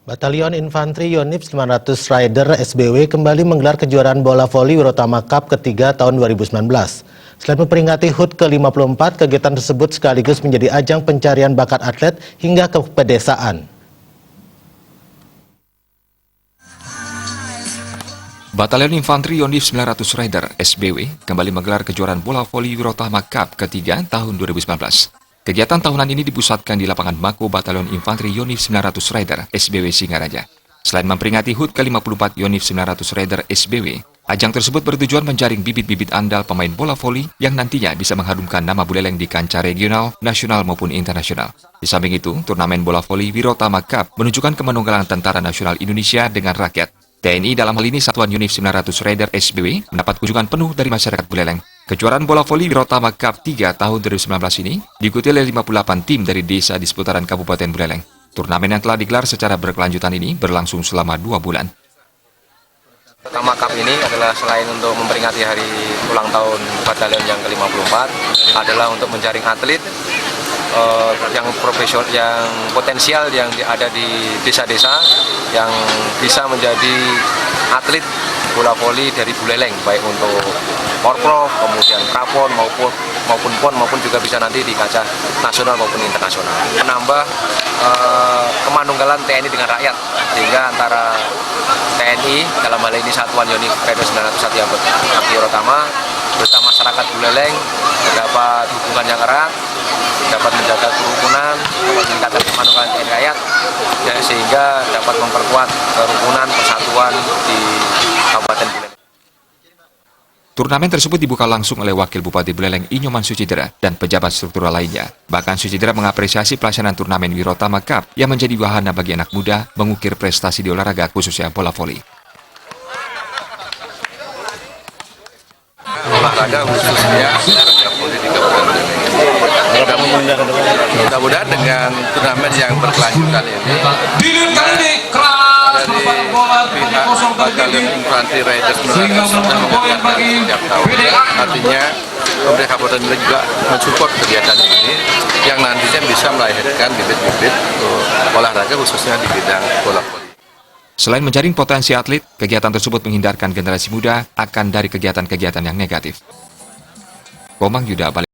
Batalion Infanteri Yonif 900 Rider SBW kembali menggelar kejuaraan bola voli Wirotama Cup ketiga tahun 2019. Selain memperingati HUT ke-54, kegiatan tersebut sekaligus menjadi ajang pencarian bakat atlet hingga ke pedesaan. Batalion Infanteri Yonif 900 Rider SBW kembali menggelar kejuaraan bola voli Wirotama Cup ketiga tahun 2019. Kegiatan tahunan ini dipusatkan di lapangan Mako Batalion Infanteri Yonif 900 Rider SBW Singaraja. Selain memperingati HUT ke-54 Yonif 900 Rider SBW, ajang tersebut bertujuan menjaring bibit-bibit andal pemain bola voli yang nantinya bisa mengharumkan nama Buleleng di kancah regional, nasional maupun internasional. Di samping itu, turnamen bola voli Wirotama Cup menunjukkan kemanunggalan Tentara Nasional Indonesia dengan rakyat. TNI dalam hal ini Satuan Yonif 900 Rider SBW mendapat kunjungan penuh dari masyarakat Buleleng. Kejuaraan bola voli Wirotama Cup 3 tahun 2019 ini diikuti oleh 58 tim dari desa di seputaran Kabupaten Buleleng. Turnamen yang telah digelar secara berkelanjutan ini berlangsung selama 2 bulan. Wirotama Cup ini adalah selain untuk memperingati hari ulang tahun batalion yang ke-54, adalah untuk menjaring atlet yang profesional, yang potensial yang ada di desa-desa yang bisa menjadi atlet bola voli dari Buleleng, baik untuk Porprov, kemudian Prapon maupun PON maupun juga bisa nanti di kancah nasional maupun internasional. Menambah kemanunggalan TNI dengan rakyat, sehingga antara TNI dalam hal ini Satuan Yonif Rider 900 Satya Wirotama bersama masyarakat Buleleng mendapat hubungan yang erat, dapat menjaga kerukunan, dapat meningkatkan kemanunggalan TNI rakyat, ya, sehingga dapat memperkuat kerukunan persatuan di Kabupaten Buleleng. Turnamen tersebut dibuka langsung oleh Wakil Bupati Buleleng Inyoman Sucidera dan pejabat struktural lainnya. Bahkan Sucidera mengapresiasi pelaksanaan turnamen Wirotama Cup yang menjadi wahana bagi anak muda mengukir prestasi di olahraga khususnya bola voli. Olahraga khususnya olahraga voli di Kabupaten Buleleng. Mudah-mudahan dengan turnamen yang berkelanjutan ini dari pihak Batalion Infanteri Rider sudah memperlihatkan setiap tahun. Artinya pemerintah Kabupaten Buleleng juga mensupport kegiatan ini yang nantinya bisa melahirkan bibit-bibit olahraga khususnya di bidang bola voli. Selain menjaring potensi atlet, kegiatan tersebut menghindarkan generasi muda akan dari kegiatan-kegiatan yang negatif. Komang Yuda